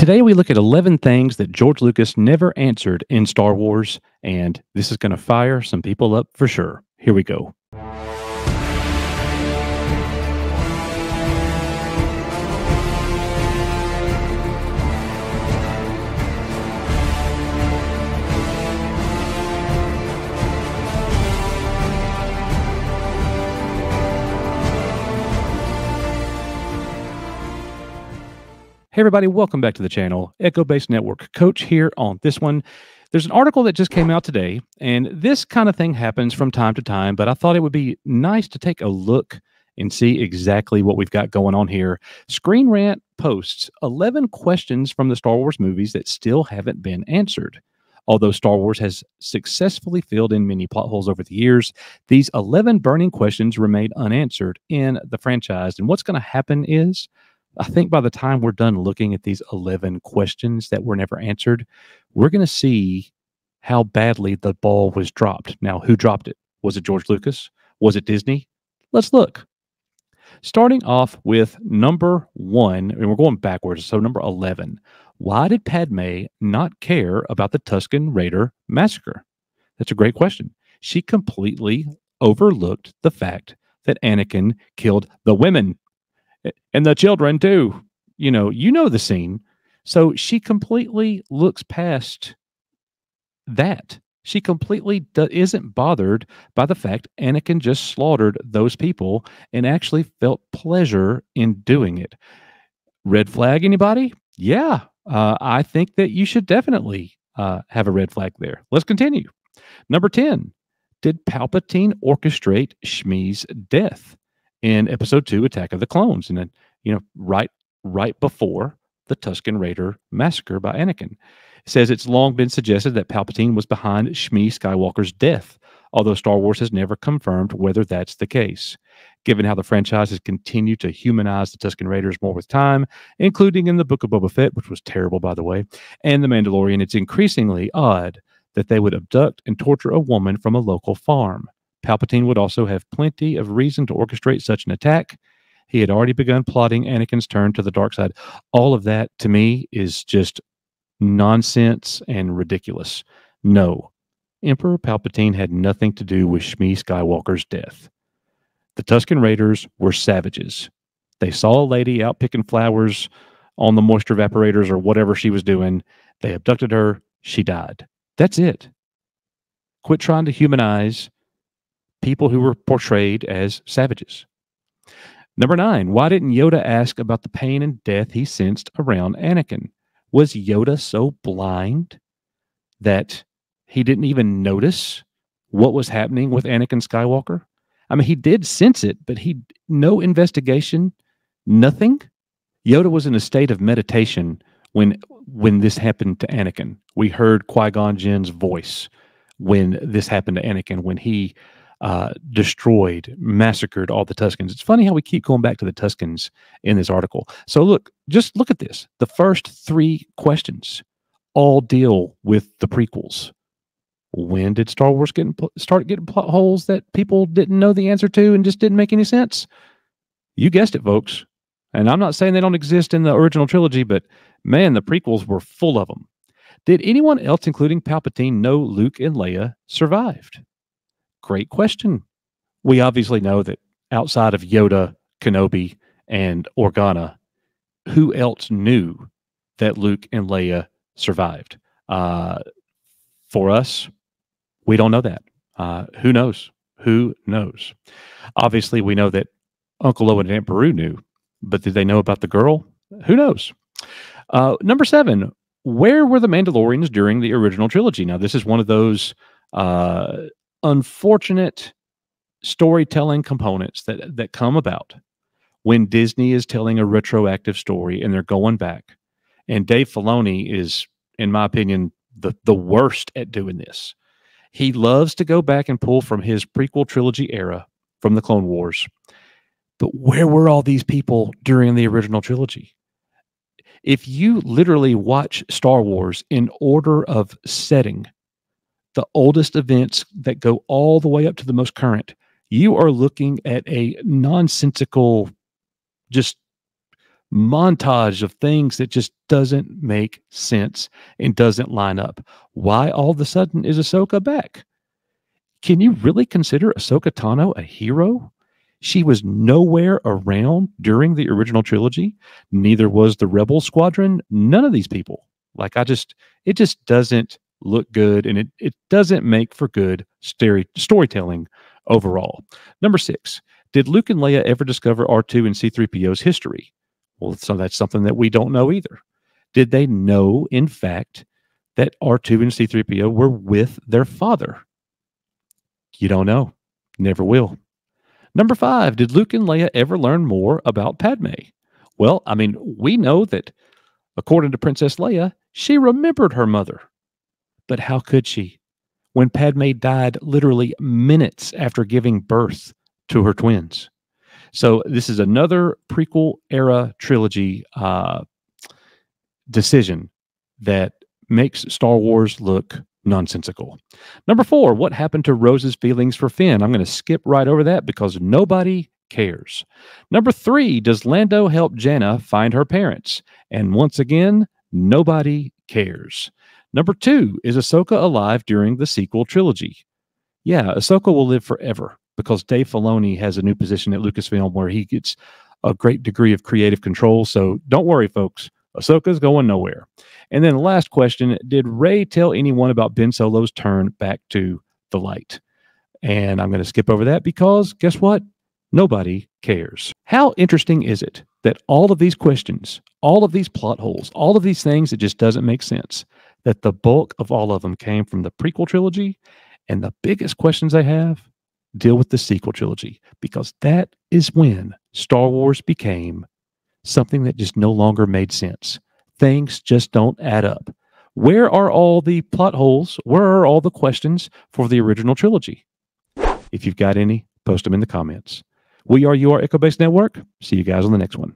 Today, we look at 11 things that George Lucas never answered in Star Wars, and this is going to fire some people up for sure. Here we go. Hey, everybody, welcome back to the channel. Echo Base Network Coach here on this one. There's an article that just came out today, and this kind of thing happens from time to time, but I thought it would be nice to take a look and see exactly what we've got going on here. Screen Rant posts 11 questions from the Star Wars movies that still haven't been answered. Although Star Wars has successfully filled in many plot holes over the years, these 11 burning questions remain unanswered in the franchise. And what's going to happen is, I think by the time we're done looking at these 11 questions that were never answered, we're going to see how badly the ball was dropped. Now, who dropped it? Was it George Lucas? Was it Disney? Let's look. Starting off with number 1, and we're going backwards, so number 11. Why did Padme not care about the Tusken Raider massacre? That's a great question. She completely overlooked the fact that Anakin killed the women and the children too. You know the scene. So she completely looks past that. She completely isn't bothered by the fact Anakin just slaughtered those people and actually felt pleasure in doing it. Red flag, anybody? Yeah, I think that you should definitely have a red flag there. Let's continue. Number 10. Did Palpatine orchestrate Shmi's death in Episode 2, Attack of the Clones? And then, right before the Tusken Raider massacre by Anakin. It says it's long been suggested that Palpatine was behind Shmi Skywalker's death, although Star Wars has never confirmed whether that's the case. Given how the franchise has continued to humanize the Tusken Raiders more with time, including in the Book of Boba Fett, which was terrible, by the way, and The Mandalorian, it's increasingly odd that they would abduct and torture a woman from a local farm. Palpatine would also have plenty of reason to orchestrate such an attack. He had already begun plotting Anakin's turn to the dark side. All of that, to me, is just nonsense and ridiculous. No, Emperor Palpatine had nothing to do with Shmi Skywalker's death. The Tusken Raiders were savages. They saw a lady out picking flowers on the moisture evaporators or whatever she was doing. They abducted her. She died. That's it. Quit trying to humanize people who were portrayed as savages. Number 9, why didn't Yoda ask about the pain and death he sensed around Anakin? Was Yoda so blind that he didn't even notice what was happening with Anakin Skywalker? I mean, he did sense it, but no investigation, nothing. Yoda was in a state of meditation when this happened to Anakin. We heard Qui-Gon Jinn's voice when this happened to Anakin, when he destroyed, massacred all the Tuskens. It's funny how we keep going back to the Tuskens in this article. So just look at this. The first 3 questions all deal with the prequels. When did Star Wars start getting plot holes that people didn't know the answer to and just didn't make any sense? You guessed it, folks. And I'm not saying they don't exist in the original trilogy, but man, the prequels were full of them. Did anyone else, including Palpatine, know Luke and Leia survived? Great question. We obviously know that outside of Yoda, Kenobi, and Organa, who else knew that Luke and Leia survived? For us, we don't know that. Who knows? Who knows? Obviously, we know that Uncle Owen and Aunt Beru knew, but did they know about the girl? Who knows? Number 7, where were the Mandalorians during the original trilogy? Now, this is one of those unfortunate storytelling components that come about when Disney is telling a retroactive story and they're going back. And Dave Filoni is, in my opinion, the worst at doing this. He loves to go back and pull from his prequel trilogy era from the Clone Wars. But where were all these people during the original trilogy? If you literally watch Star Wars in order of setting, the oldest events that go all the way up to the most current, you are looking at a nonsensical, just montage of things that just doesn't make sense and doesn't line up. Why all of a sudden is Ahsoka back? Can you really consider Ahsoka Tano a hero? She was nowhere around during the original trilogy. Neither was the Rebel Squadron. None of these people. It just doesn't look good, and it doesn't make for good storytelling overall. Number 6, did Luke and Leia ever discover R2 and C3PO's history? Well, so that's something that we don't know either. Did they know, in fact, that R2 and C3PO were with their father? You don't know. Never will. Number 5, did Luke and Leia ever learn more about Padme? Well, I mean, we know that according to Princess Leia, she remembered her mother. But how could she when Padme died literally minutes after giving birth to her twins? So this is another prequel era trilogy decision that makes Star Wars look nonsensical. Number 4, what happened to Rose's feelings for Finn? I'm going to skip right over that because nobody cares. Number 3, does Lando help Janna find her parents? And once again, nobody cares. Number 2, is Ahsoka alive during the sequel trilogy? Yeah, Ahsoka will live forever because Dave Filoni has a new position at Lucasfilm where he gets a great degree of creative control. So don't worry, folks. Ahsoka's going nowhere. And then the last question, did Rey tell anyone about Ben Solo's turn back to the light? And I'm going to skip over that because guess what? Nobody cares. How interesting is it that all of these questions, all of these plot holes, all of these things that just doesn't make sense, that the bulk of all of them came from the prequel trilogy, and the biggest questions I have deal with the sequel trilogy, because that is when Star Wars became something that just no longer made sense. Things just don't add up. Where are all the plot holes? Where are all the questions for the original trilogy? If you've got any, post them in the comments. We are your Echo Base Network. See you guys on the next one.